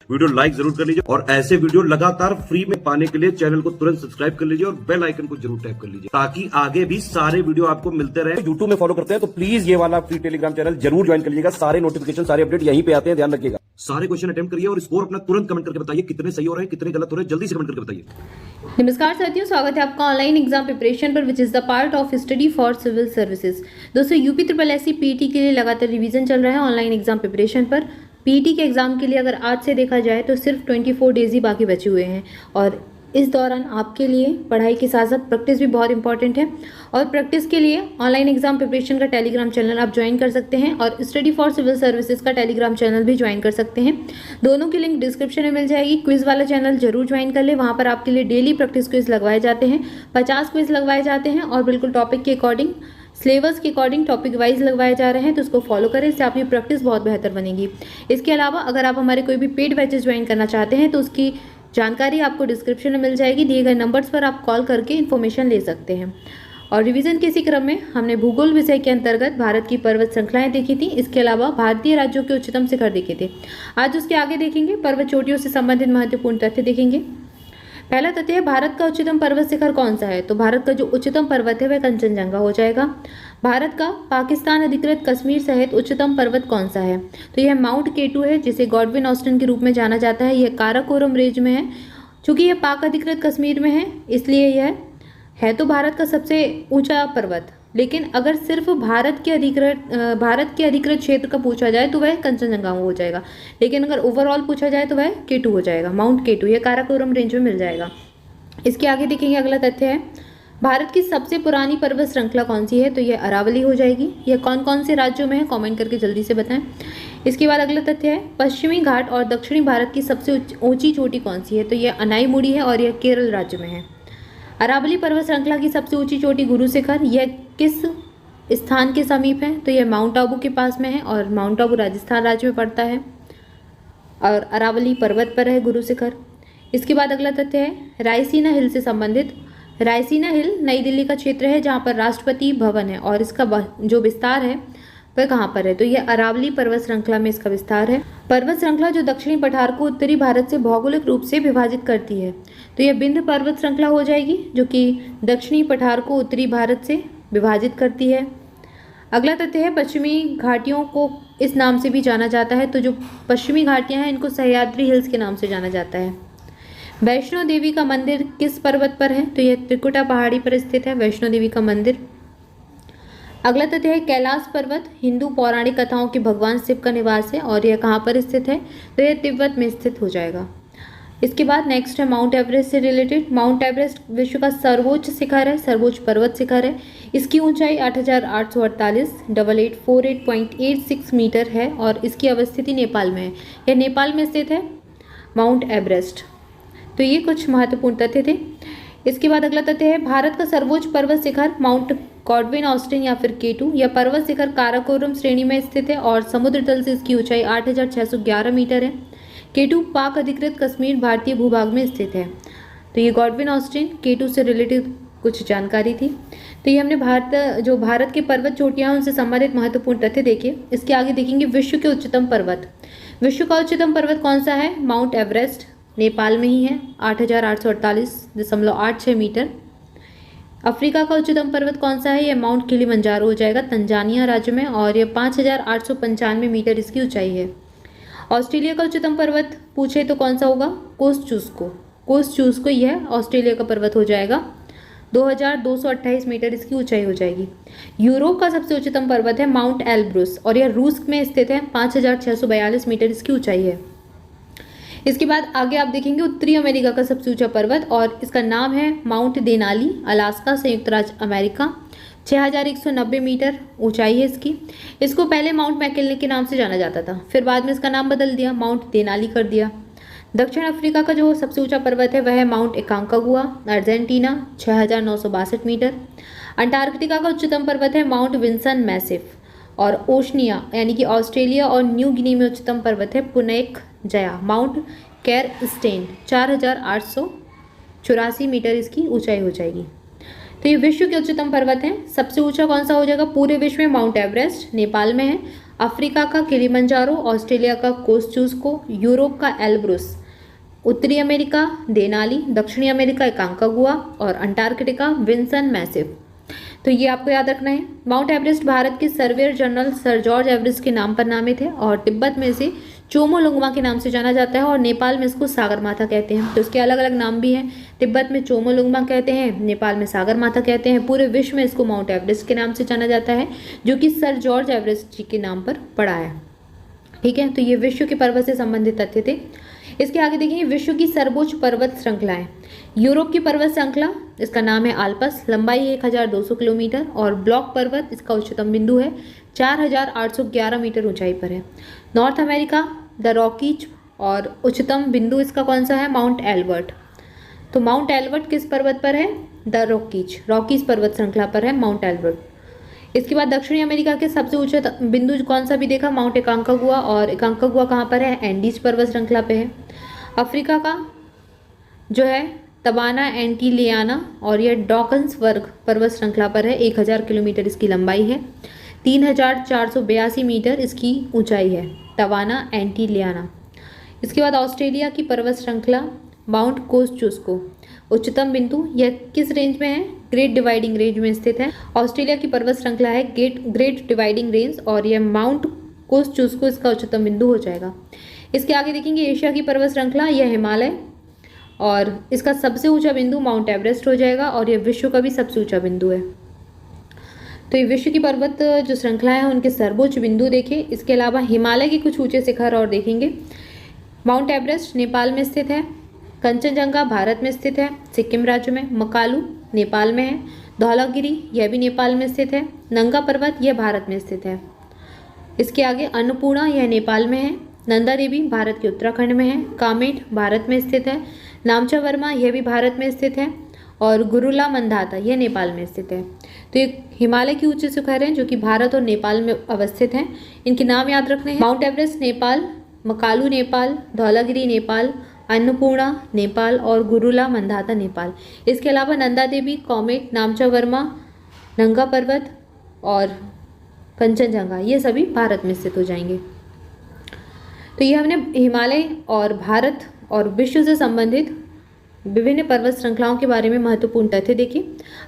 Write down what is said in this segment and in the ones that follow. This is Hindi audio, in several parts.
वीडियो लाइक जरूर कर लीजिए और ऐसे वीडियो लगातार फ्री में पाने के लिए चैनल को तुरंत सब्सक्राइब कर लीजिए और बेल आइकन को जरूर टैप कर लीजिए ताकि आगे भी सारे वीडियो आपको मिलते रहे। यूट्यूब में फॉलो करते हैं तो प्लीज ये वाला फ्री टेलीग्राम चैनल जरूर ज्वाइन कर लीजिएगा। सारे नोटिफिकेशन सारे अपडेट यहीं पे आते हैं, ध्यान रखिएगा। सारे क्वेश्चन अटेम्प्ट करिए और स्कोर अपना तुरंत कमेंट करके बताइए कितने सही हो रहे हैं कितने गलत हो रहे हैं, जल्दी से कमेंट करके बताइए। नमस्कार साथियों, स्वागत है आपका ऑनलाइन एग्जाम प्रिपरेशन पर which is the part of study for civil services. दोस्तों यूपी ट्रिपल एससी पीटी के लिए लगातार रिवीजन चल रहा है ऑनलाइन एग्जाम प्रिपरेशन पर। पीटी के एग्जाम के लिए अगर आज से देखा जाए तो सिर्फ 24 डेज ही बाकी बचे हुए हैं और इस दौरान आपके लिए पढ़ाई के साथ साथ प्रैक्टिस भी बहुत इंपॉर्टेंट है। और प्रैक्टिस के लिए ऑनलाइन एग्जाम प्रिपरेशन का टेलीग्राम चैनल आप ज्वाइन कर सकते हैं और स्टडी फॉर सिविल सर्विसेज का टेलीग्राम चैनल भी ज्वाइन कर सकते हैं। दोनों की लिंक डिस्क्रिप्शन में मिल जाएगी। क्विज वाला चैनल जरूर ज्वाइन कर ले, वहाँ पर आपके लिए डेली प्रैक्टिस क्विज लगवाए जाते हैं। 50 क्विज लगवाए जाते हैं और बिल्कुल टॉपिक के अकॉर्डिंग, सिलेबस के अकॉर्डिंग टॉपिक वाइज लगवाए जा रहे हैं, तो उसको फॉलो करें, इससे आपकी प्रैक्टिस बहुत बेहतर बनेगी। इसके अलावा अगर आप हमारे कोई भी पेड बैचेस ज्वाइन करना चाहते हैं तो उसकी जानकारी आपको डिस्क्रिप्शन में मिल जाएगी। दिए गए नंबर्स पर आप कॉल करके इन्फॉर्मेशन ले सकते हैं। और रिवीजन के इसी क्रम में हमने भूगोल विषय के अंतर्गत भारत की पर्वत श्रृंखलाएं देखी थी। इसके अलावा भारतीय राज्यों के उच्चतम शिखर देखे थे। आज उसके आगे देखेंगे पर्वत चोटियों से संबंधित महत्वपूर्ण तथ्य देखेंगे। पहला तथ्य है, भारत का उच्चतम पर्वत शिखर कौन सा है? तो भारत का जो उच्चतम पर्वत है वह कंचनजंगा हो जाएगा। भारत का पाकिस्तान अधिकृत कश्मीर सहित उच्चतम पर्वत कौन सा है? तो यह माउंट केटू है, जिसे गॉडविन ऑस्टिन के रूप में जाना जाता है। यह काराकोरम रेंज में है। चूंकि यह पाक अधिकृत कश्मीर में है इसलिए यह है तो भारत का सबसे ऊंचा पर्वत, लेकिन अगर सिर्फ भारत के अधिकृत क्षेत्र का पूछा जाए तो वह कंचनजंगा हो जाएगा, लेकिन अगर ओवरऑल पूछा जाए तो वह केटू हो जाएगा, माउंट केटू। यह काराकोरम रेंज में मिल जाएगा। इसके आगे देखेंगे, अगला तथ्य है, भारत की सबसे पुरानी पर्वत श्रृंखला कौन सी है? तो यह अरावली हो जाएगी। यह कौन कौन से राज्यों में है? कमेंट करके जल्दी से बताएं। इसके बाद अगला तथ्य है, पश्चिमी घाट और दक्षिणी भारत की सबसे ऊंची चोटी कौन सी है? तो यह अनाईमुड़ी है और यह केरल राज्य में है। अरावली पर्वत श्रृंखला की सबसे ऊंची चोटी गुरु शिखर, यह किस स्थान के समीप है? तो यह माउंट आबू के पास में है और माउंट आबू राजस्थान राज्य में पड़ता है और अरावली पर्वत पर है गुरु शिखर। इसके बाद अगला तथ्य है, रायसीना हिल से संबंधित। रायसीना हिल नई दिल्ली का क्षेत्र है जहाँ पर राष्ट्रपति भवन है और इसका जो विस्तार है वह कहाँ पर है? तो यह अरावली पर्वत श्रृंखला में इसका विस्तार है। पर्वत श्रृंखला जो दक्षिणी पठार को उत्तरी भारत से भौगोलिक रूप से विभाजित करती है, तो यह विंध्य पर्वत श्रृंखला हो जाएगी, जो कि दक्षिणी पठार को उत्तरी भारत से विभाजित करती है। अगला तथ्य है, पश्चिमी घाटियों को इस नाम से भी जाना जाता है। तो जो पश्चिमी घाटियाँ हैं इनको सह्याद्री हिल्स के नाम से जाना जाता है। वैष्णो देवी का मंदिर किस पर्वत पर है? तो यह त्रिकुटा पहाड़ी पर स्थित है वैष्णो देवी का मंदिर। अगला तथ्य है, कैलाश पर्वत हिंदू पौराणिक कथाओं के भगवान शिव का निवास है और यह कहाँ पर स्थित है? तो यह तिब्बत में स्थित हो जाएगा। इसके बाद नेक्स्ट है माउंट एवरेस्ट से रिलेटेड। माउंट एवरेस्ट विश्व का सर्वोच्च शिखर है, सर्वोच्च पर्वत शिखर है। इसकी ऊंचाई 8848 मीटर है और इसकी अवस्थिति नेपाल में है। यह नेपाल में स्थित है माउंट एवरेस्ट। तो ये कुछ महत्वपूर्ण तथ्य थे। इसके बाद अगला तथ्य है, भारत का सर्वोच्च पर्वत शिखर माउंट गॉडविन ऑस्टिन या फिर केटू, यह पर्वत शिखर काराकोरम श्रेणी में स्थित है और समुद्र तल से इसकी ऊंचाई 8611 मीटर है। केटू पाक अधिकृत कश्मीर भारतीय भूभाग में स्थित है। तो ये गॉडविन ऑस्टिन केटू से रिलेटेड कुछ जानकारी थी। तो ये हमने भारत के पर्वत चोटियां उनसे संबंधित महत्वपूर्ण तथ्य देखे। इसके आगे देखेंगे विश्व के उच्चतम पर्वत। विश्व का उच्चतम पर्वत कौन सा है? माउंट एवरेस्ट नेपाल में ही है, 8848.86 मीटर। अफ्रीका का उच्चतम पर्वत कौन सा है? यह माउंट किलिमंजारो हो जाएगा तंजानिया राज्य में और यह 5895 मीटर इसकी ऊंचाई है। ऑस्ट्रेलिया का उच्चतम पर्वत पूछे तो कौन सा होगा? कोस्चुस्को यह ऑस्ट्रेलिया का पर्वत हो जाएगा, 2228 मीटर इसकी ऊंचाई हो जाएगी। यूरोप का सबसे उच्चतम पर्वत है माउंट एल्ब्रुस और यह रूस में स्थित है, 5642 मीटर इसकी ऊंचाई है। इसके बाद आगे आप देखेंगे उत्तरी अमेरिका का सबसे ऊंचा पर्वत और इसका नाम है माउंट देनाली, अलास्का, संयुक्त राज्य अमेरिका, 6190 मीटर ऊंचाई है इसकी। इसको पहले माउंट मैकिन्ले के नाम से जाना जाता था, फिर बाद में इसका नाम बदल दिया, माउंट देनाली कर दिया। दक्षिण अफ्रीका का जो सबसे ऊंचा पर्वत है वह है mount Aconcagua, Argentina, 6962 metre. Antarctica का उच्चतम पर्वत है माउंट विंसन मैसिफ और ओशनिया यानी कि ऑस्ट्रेलिया और न्यू गिनी में उच्चतम पर्वत है पुनेक जया, माउंट कैर स्टेन, 4884 मीटर इसकी ऊंचाई हो जाएगी। तो ये विश्व के उच्चतम पर्वत हैं। सबसे ऊंचा कौन सा हो जाएगा पूरे विश्व में? माउंट एवरेस्ट नेपाल में है अफ्रीका का किलिमंजारो, ऑस्ट्रेलिया का कोस्चुस्को, यूरोप का एल्ब्रुस, उत्तरी अमेरिका देनाली, दक्षिणी अमेरिका एकांकागुआ और अंटार्कटिका विंसन मैसिव। तो ये आपको याद रखना है। माउंट एवरेस्ट भारत के surveyor general sir George Everest के नाम पर नामित है और तिब्बत में इसे चोमोलुंगमा के नाम से जाना जाता है और नेपाल में इसको सागरमाथा कहते हैं। तो इसके अलग अलग नाम भी हैं। तिब्बत में चोमोलुंगमा कहते हैं, नेपाल में सागरमाथा कहते हैं। पूरे विश्व में इसको माउंट एवरेस्ट के नाम से जाना जाता है, जो कि सर जॉर्ज एवरेस्ट जी के नाम पर पड़ा है। ठीक है, तो ये विश्व के पर्वत से संबंधित तथ्य थे। इसके आगे देखेंगे विश्व की सर्वोच्च पर्वत श्रृंखलाएं। यूरोप की पर्वत श्रृंखला, इसका नाम है आल्पस, लंबाई है 1200 किलोमीटर और ब्लॉक पर्वत इसका उच्चतम बिंदु है 4811 मीटर ऊंचाई पर है। नॉर्थ अमेरिका द रॉकीज और उच्चतम बिंदु इसका कौन सा है? Mount Elbert. तो माउंट एल्बर्ट किस पर्वत पर है? द रॉकीज पर्वत श्रृंखला पर है माउंट एल्बर्ट। इसके बाद दक्षिणी अमेरिका के सबसे ऊंचा बिंदु कौन सा भी देखा? माउंट एकांकागुआ, और एकांकागुआ कहाँ पर है? एंडीज पर्वत श्रृंखला पे है। अफ्रीका का जो है तबाना एंटीलियाना और यह डॉकन्स वर्ग पर्वत श्रृंखला पर है। 1000 किलोमीटर इसकी लंबाई है, 3482 मीटर इसकी ऊंचाई है, तवाना एंटीलियाना। इसके बाद ऑस्ट्रेलिया की पर्वत श्रृंखला माउंट कोस्चुस्को, उच्चतम बिंदु यह किस रेंज में है? ग्रेट डिवाइडिंग रेंज में स्थित है। ऑस्ट्रेलिया की पर्वत श्रृंखला है ग्रेट डिवाइडिंग रेंज और यह माउंट कोस्चुस्को इसका उच्चतम बिंदु हो जाएगा। इसके आगे देखेंगे एशिया की पर्वत श्रृंखला, यह हिमालय और इसका सबसे ऊंचा बिंदु माउंट एवरेस्ट हो जाएगा और यह विश्व का भी सबसे ऊंचा बिंदु है। तो ये विश्व की पर्वत जो श्रृंखला है उनके सर्वोच्च बिंदु देखें। इसके अलावा हिमालय के कुछ ऊंचे शिखर और देखेंगे। माउंट एवरेस्ट नेपाल में स्थित है, कंचनजंगा भारत में स्थित है, सिक्किम राज्य में, मकालू नेपाल में है, धौलागिरी यह भी नेपाल में स्थित है, नंगा पर्वत यह भारत में स्थित है। इसके आगे अन्नपूर्णा यह नेपाल में है, नंदा देवी भारत के उत्तराखंड में है, कामेट भारत में स्थित है, नामचा वर्मा यह भी भारत में स्थित है और गुरुला मंदाता यह नेपाल में स्थित है। तो ये हिमालय की ऊंचे शिखर हैं जो कि भारत और नेपाल में अवस्थित हैं। इनके नाम याद रखने हैं। माउंट एवरेस्ट नेपाल, मकालू नेपाल, धौलागिरी नेपाल, अन्नपूर्णा नेपाल और गुरुला मंदाता नेपाल। इसके अलावा नंदा देवी, कॉमेट, नामचा वर्मा, नंगा पर्वत और कंचनजंगा ये सभी भारत में स्थित हो जाएंगे। तो ये हमने हिमालय और भारत और विश्व से संबंधित विभिन्न पर्वत श्रृंखलाओं के बारे में महत्वपूर्ण तथ्य देखे।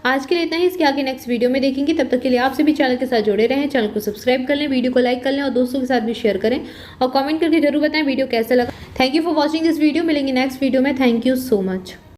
आज के लिए इतना ही। इसके आगे नेक्स्ट वीडियो में देखेंगे। तब तक के लिए आपसे भी चैनल के साथ जुड़े रहें, चैनल को सब्सक्राइब कर लें, वीडियो को लाइक कर लें और दोस्तों के साथ भी शेयर करें और कमेंट करके जरूर बताएं वीडियो कैसा लगा। Thank you for watching this video. मिलेंगे नेक्स्ट वीडियो में। Thank you so much.